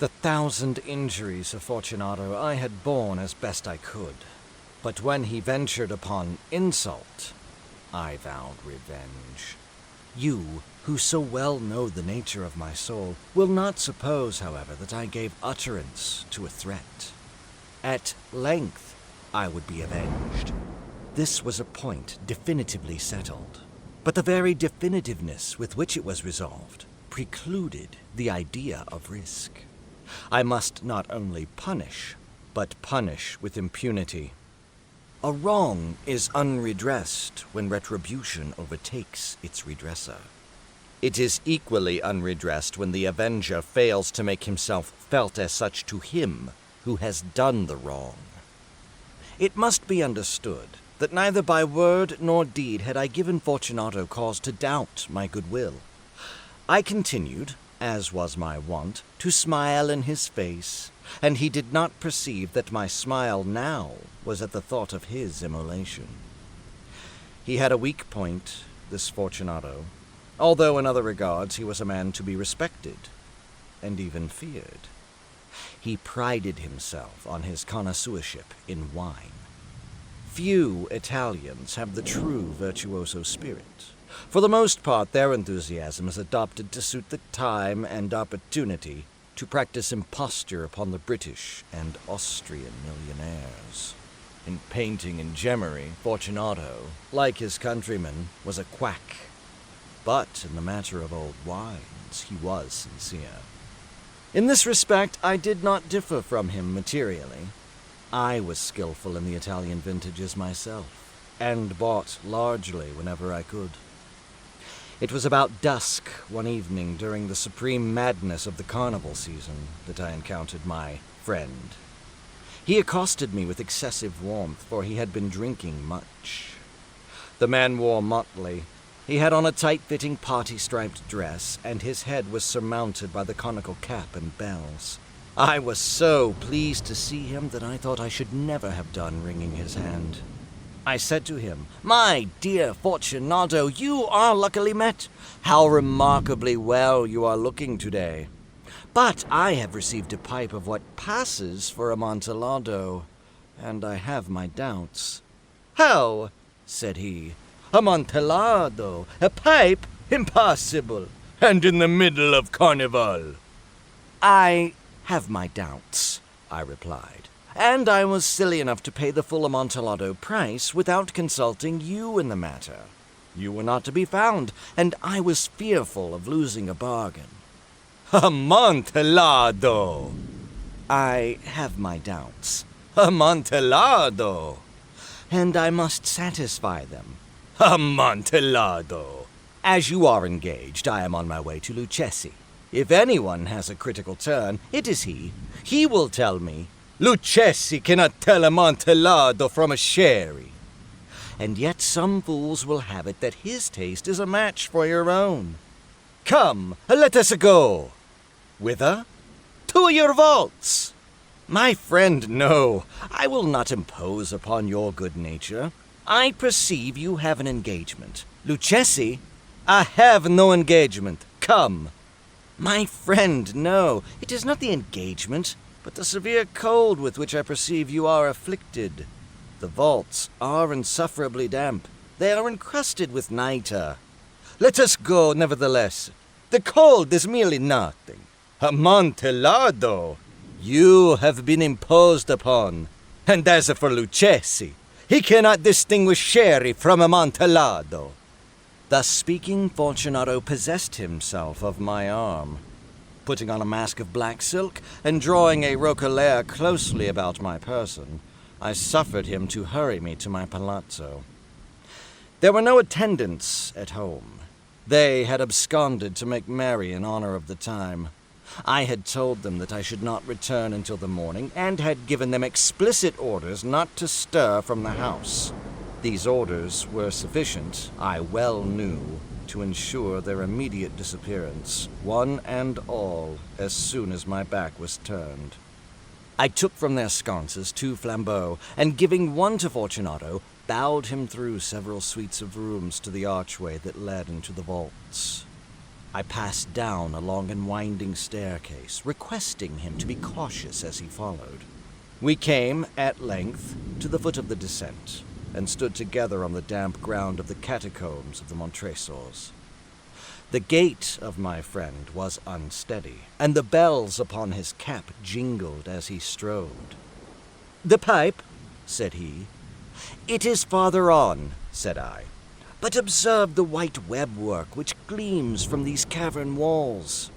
The 1,000 injuries of Fortunato I had borne as best I could, but when he ventured upon insult, I vowed revenge. You, who so well know the nature of my soul, will not suppose, however, that I gave utterance to a threat. At length, I would be avenged. This was a point definitively settled, but the very definitiveness with which it was resolved precluded the idea of risk. I must not only punish, but punish with impunity. A wrong is unredressed when retribution overtakes its redresser. It is equally unredressed when the avenger fails to make himself felt as such to him who has done the wrong. It must be understood that neither by word nor deed had I given Fortunato cause to doubt my goodwill. I continued, as was my wont, to smile in his face, and he did not perceive that my smile now was at the thought of his immolation. He had a weak point, this Fortunato, although in other regards he was a man to be respected, and even feared. He prided himself on his connoisseurship in wine. Few Italians have the true virtuoso spirit. For the most part, their enthusiasm is adopted to suit the time and opportunity to practice imposture upon the British and Austrian millionaires. In painting and gemmery, Fortunato, like his countrymen, was a quack. But in the matter of old wines, he was sincere. In this respect, I did not differ from him materially. I was skillful in the Italian vintages myself, and bought largely whenever I could. It was about dusk one evening during the supreme madness of the carnival season that I encountered my friend. He accosted me with excessive warmth, for he had been drinking much. The man wore motley. He had on a tight-fitting party-striped dress, and his head was surmounted by the conical cap and bells. I was so pleased to see him that I thought I should never have done wringing his hand. I said to him, "My dear Fortunato, you are luckily met. How remarkably well you are looking today. But I have received a pipe of what passes for Amontillado, and I have my doubts." "How?" said he. "Amontillado? A pipe? Impossible! And in the middle of Carnival!" "I have my doubts," I replied. "And I was silly enough to pay the full Amontillado price without consulting you in the matter. You were not to be found, and I was fearful of losing a bargain." "Amontillado!" "I have my doubts." "Amontillado!" "And I must satisfy them." "Amontillado!" "As you are engaged, I am on my way to Lucchesi. If anyone has a critical turn, it is he. He will tell me, 'Lucchesi cannot tell Amontillado from a sherry.' And yet some fools will have it that his taste is a match for your own. Come, let us go." "Whither?" "To your vaults." "My friend, no. I will not impose upon your good nature. I perceive you have an engagement. Lucchesi?" "I have no engagement. Come." "My friend, no. It is not the engagement, but the severe cold with which I perceive you are afflicted. The vaults are insufferably damp. They are encrusted with nitre." "Let us go, nevertheless. The cold is merely nothing." "Amontillado! You have been imposed upon. And as for Lucchesi, he cannot distinguish sherry from Amontillado." Thus speaking, Fortunato possessed himself of my arm. Putting on a mask of black silk and drawing a roquelaire closely about my person, I suffered him to hurry me to my palazzo. There were no attendants at home. They had absconded to make merry in honor of the time. I had told them that I should not return until the morning, and had given them explicit orders not to stir from the house. These orders were sufficient, I well knew, to ensure their immediate disappearance, one and all, as soon as my back was turned. I took from their sconces 2 flambeaux, and giving one to Fortunato, bowed him through several suites of rooms to the archway that led into the vaults. I passed down a long and winding staircase, requesting him to be cautious as he followed. We came, at length, to the foot of the descent, and stood together on the damp ground of the catacombs of the Montresors. The gait of my friend was unsteady, and the bells upon his cap jingled as he strode. "The pipe," said he. "It is farther on," said I. "But observe the white webwork which gleams from these cavern walls."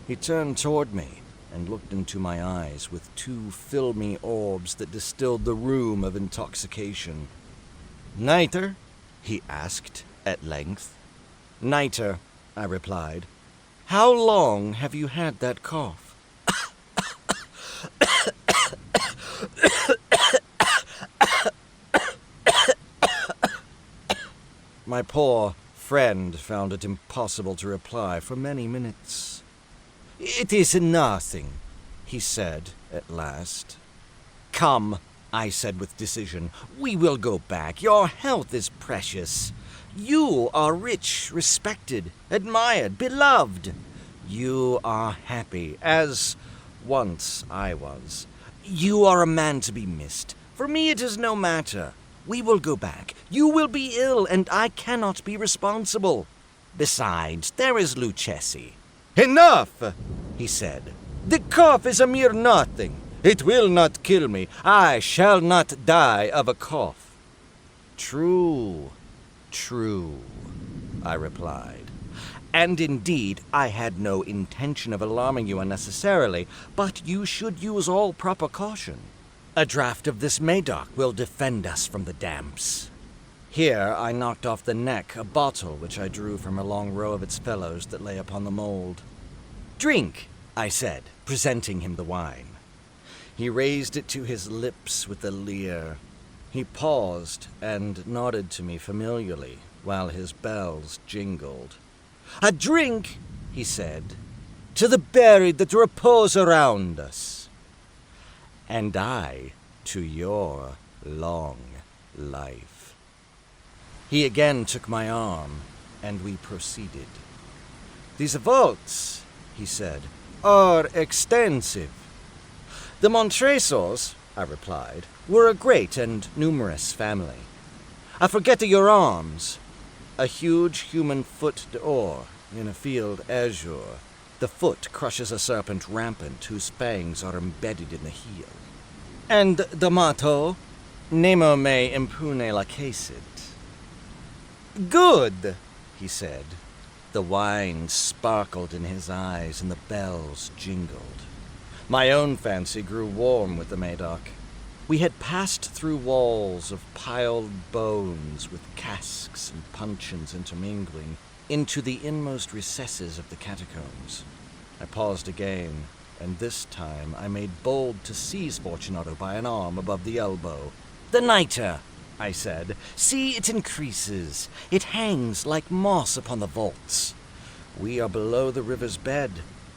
He turned toward me and looked into my eyes with two filmy orbs that distilled the rheum of intoxication. "Niter?" he asked at length. "Niter," I replied. "How long have you had that cough?" My poor friend found it impossible to reply for many minutes. "It is nothing," he said at last. "Come," I said with decision, "we will go back. Your health is precious. You are rich, respected, admired, beloved. You are happy, as once I was. You are a man to be missed. For me it is no matter. We will go back. You will be ill, and I cannot be responsible. Besides, there is Lucchesi." "Enough," he said. "The cough is a mere nothing. It will not kill me. I shall not die of a cough." "True, true," I replied. "And indeed, I had no intention of alarming you unnecessarily, but you should use all proper caution. A draught of this Medoc will defend us from the damps." Here I knocked off the neck a bottle which I drew from a long row of its fellows that lay upon the mold. "Drink," I said, presenting him the wine. He raised it to his lips with a leer. He paused and nodded to me familiarly while his bells jingled. "A drink," he said, "to the buried that repose around us." "And I to your long life." He again took my arm, and we proceeded. "These vaults," he said, "are extensive." "The Montresors," I replied, "were a great and numerous family. I forget your arms. A huge human foot d'or in a field azure. The foot crushes a serpent rampant whose fangs are embedded in the heel. And the motto, Nemo me impune lacessit." "Good," he said. The wine sparkled in his eyes and the bells jingled. My own fancy grew warm with the Medoc. We had passed through walls of piled bones with casks and puncheons intermingling into the inmost recesses of the catacombs. I paused again, and this time I made bold to seize Fortunato by an arm above the elbow. "The nitre," I said. "See, it increases. It hangs like moss upon the vaults. We are below the river's bed.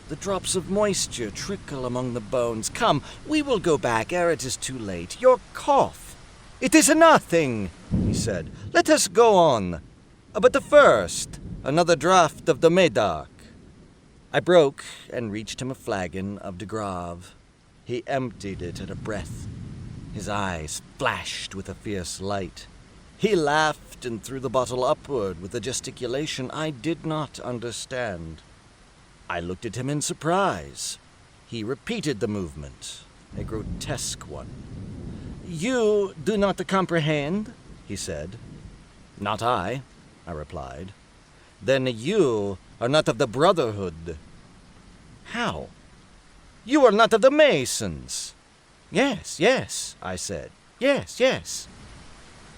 The drops of moisture trickle among the bones. Come, we will go back ere it is too late. Your cough—" "It is nothing," he said. "Let us go on. But first, another draught of the Medoc." I broke and reached him a flagon of de Grave. He emptied it at a breath. His eyes flashed with a fierce light. He laughed and threw the bottle upward with a gesticulation I did not understand. I looked at him in surprise. He repeated the movement, a grotesque one. "You do not comprehend?" he said. "Not I," I replied. "Then you are not of the Brotherhood." "How?" "You are not of the Masons." "Yes, yes," I said. "Yes, yes."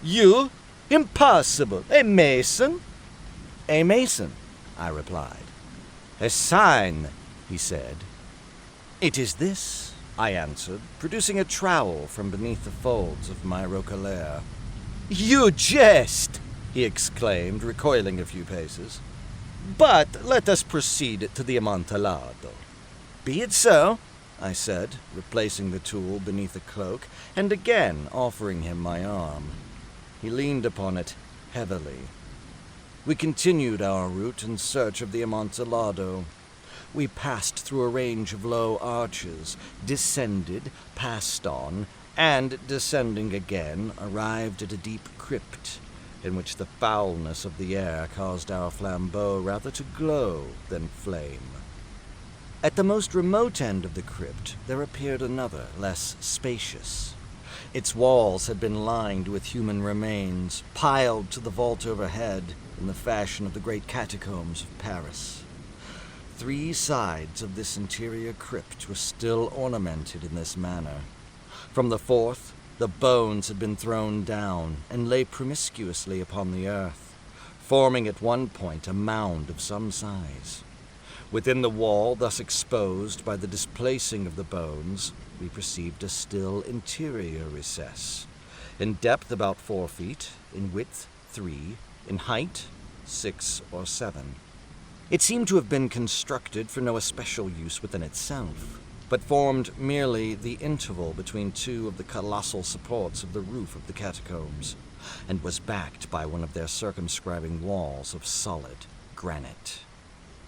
"You? Impossible! A Mason?" "A Mason," I replied. "A sign," he said. "It is this," I answered, producing a trowel from beneath the folds of my roquelaire. "You jest!" he exclaimed, recoiling a few paces. "But let us proceed to the Amontillado." "Be it so," I said, replacing the tool beneath the cloak, and again offering him my arm. He leaned upon it heavily. We continued our route in search of the Amontillado. We passed through a range of low arches, descended, passed on, and, descending again, arrived at a deep crypt, in which the foulness of the air caused our flambeau rather to glow than flame. At the most remote end of the crypt there appeared another, less spacious. Its walls had been lined with human remains, piled to the vault overhead in the fashion of the great catacombs of Paris. 3 sides of this interior crypt were still ornamented in this manner. From the 4th, the bones had been thrown down and lay promiscuously upon the earth, forming at one point a mound of some size. Within the wall, thus exposed by the displacing of the bones, we perceived a still interior recess, in depth about 4 feet, in width 3, in height 6 or 7. It seemed to have been constructed for no especial use within itself, but formed merely the interval between 2 of the colossal supports of the roof of the catacombs, and was backed by one of their circumscribing walls of solid granite.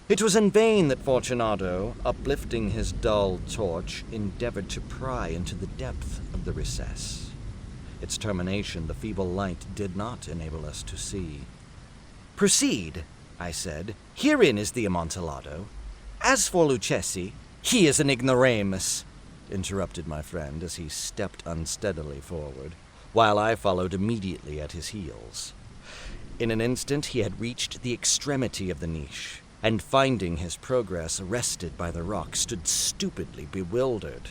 It was in vain that Fortunato, uplifting his dull torch, endeavored to pry into the depth of the recess. Its termination the feeble light did not enable us to see. "Proceed," I said. "Herein is the Amontillado. As for Lucchesi, he is an ignoramus," interrupted my friend as he stepped unsteadily forward, while I followed immediately at his heels. In an instant he had reached the extremity of the niche, and finding his progress arrested by the rock, stood stupidly bewildered.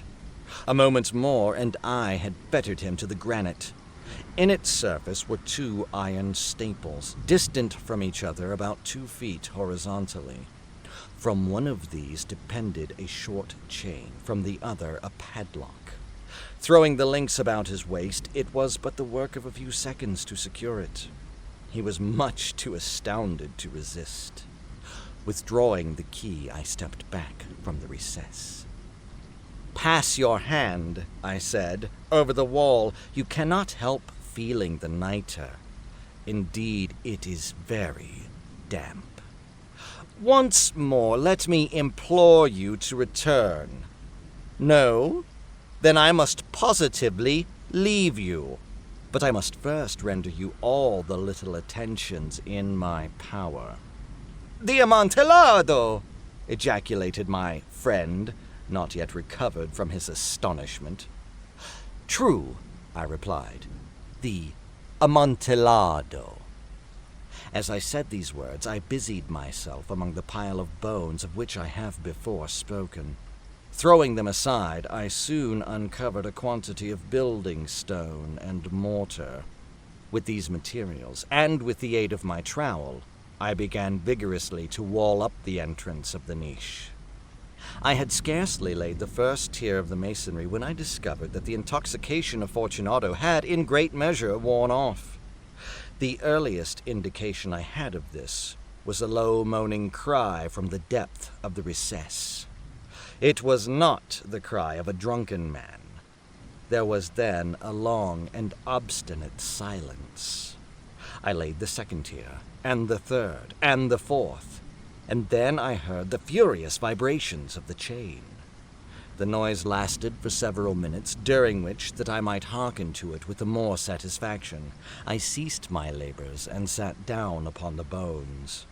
A moment more, and I had fettered him to the granite. In its surface were 2 iron staples, distant from each other about 2 feet horizontally. From one of these depended a short chain, from the other a padlock. Throwing the links about his waist, it was but the work of a few seconds to secure it. He was much too astounded to resist. Withdrawing the key, I stepped back from the recess. "Pass your hand," I said, "over the wall. You cannot help feeling the nitre. Indeed, it is very damp. Once more, let me implore you to return. No? Then I must positively leave you. But I must first render you all the little attentions in my power." "The Amontillado!" ejaculated my friend, not yet recovered from his astonishment. "True," I replied, "the Amontillado." As I said these words, I busied myself among the pile of bones of which I have before spoken. Throwing them aside, I soon uncovered a quantity of building stone and mortar. With these materials, and with the aid of my trowel, I began vigorously to wall up the entrance of the niche. I had scarcely laid the first tier of the masonry when I discovered that the intoxication of Fortunato had, in great measure, worn off. The earliest indication I had of this was a low moaning cry from the depth of the recess. It was not the cry of a drunken man. There was then a long and obstinate silence. I laid the 2nd tier, and the 3rd, and the 4th, and then I heard the furious vibrations of the chain. The noise lasted for several minutes, during which, that I might hearken to it with the more satisfaction, I ceased my labors and sat down upon the bones.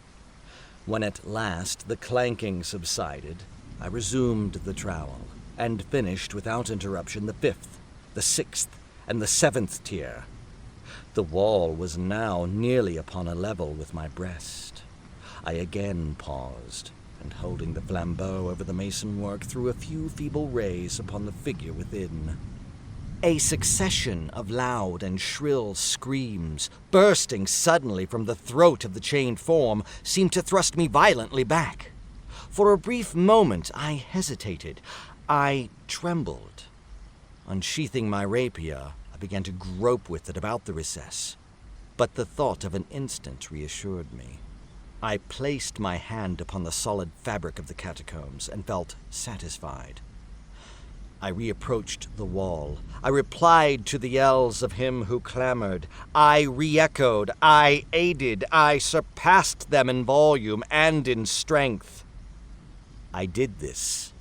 When at last the clanking subsided, I resumed the trowel, and finished without interruption the 5th, the 6th, and the 7th tier. The wall was now nearly upon a level with my breast. I again paused, and holding the flambeau over the mason work, threw a few feeble rays upon the figure within. A succession of loud and shrill screams, bursting suddenly from the throat of the chained form, seemed to thrust me violently back. For a brief moment I hesitated. I trembled. Unsheathing my rapier, I began to grope with it about the recess, but the thought of an instant reassured me. I placed my hand upon the solid fabric of the catacombs and felt satisfied. I reapproached the wall. I replied to the yells of him who clamored. I re-echoed. I aided. I surpassed them in volume and in strength. I did this,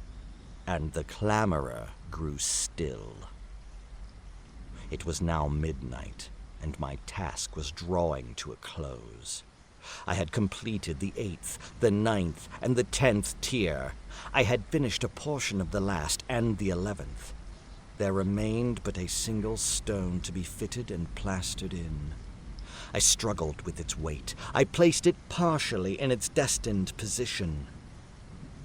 and the clamorer grew still. It was now midnight, and my task was drawing to a close. I had completed the 8th, the 9th, and the 10th tier. I had finished a portion of the last and the 11th. There remained but a single stone to be fitted and plastered in. I struggled with its weight. I placed it partially in its destined position.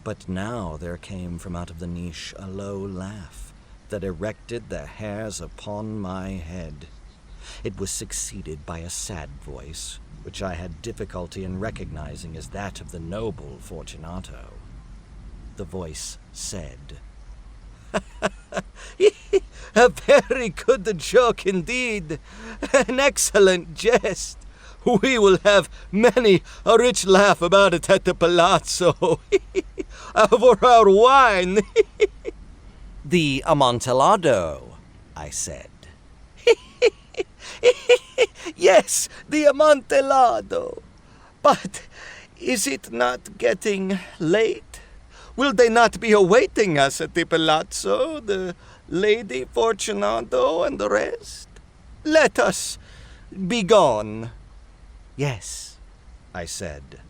But now there came from out of the niche a low laugh that erected the hairs upon my head. It was succeeded by a sad voice, which I had difficulty in recognizing as that of the noble Fortunato. The voice said, "A very good joke indeed. An excellent jest. We will have many a rich laugh about it at the palazzo. Over our wine." "The Amontillado," I said. "Yes, the Amontillado. But is it not getting late? Will they not be awaiting us at the palazzo, the Lady Fortunato and the rest? Let us be gone." "Yes," I said.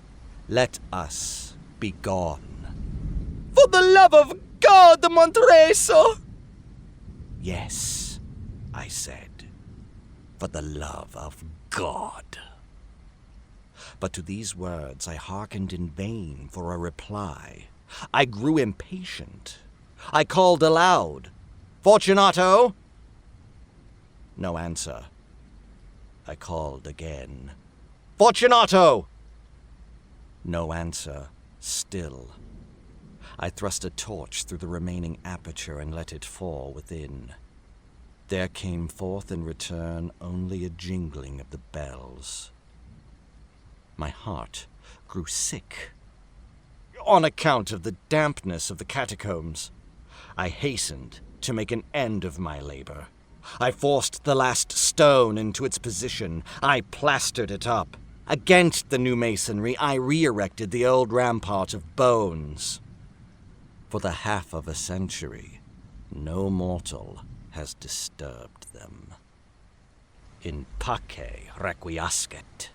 "Let us be gone." "For the love of God, Montreso!" "Yes," I said. "For the love of God." But to these words I hearkened in vain for a reply. I grew impatient. I called aloud, "Fortunato!" No answer. I called again, "Fortunato!" No answer still. I thrust a torch through the remaining aperture and let it fall within. There came forth in return only a jingling of the bells. My heart grew sick on account of the dampness of the catacombs. I hastened to make an end of my labor. I forced the last stone into its position. I plastered it up. Against the new masonry, I re-erected the old rampart of bones. For the half of a century, no mortal has disturbed them. In pace requiescat.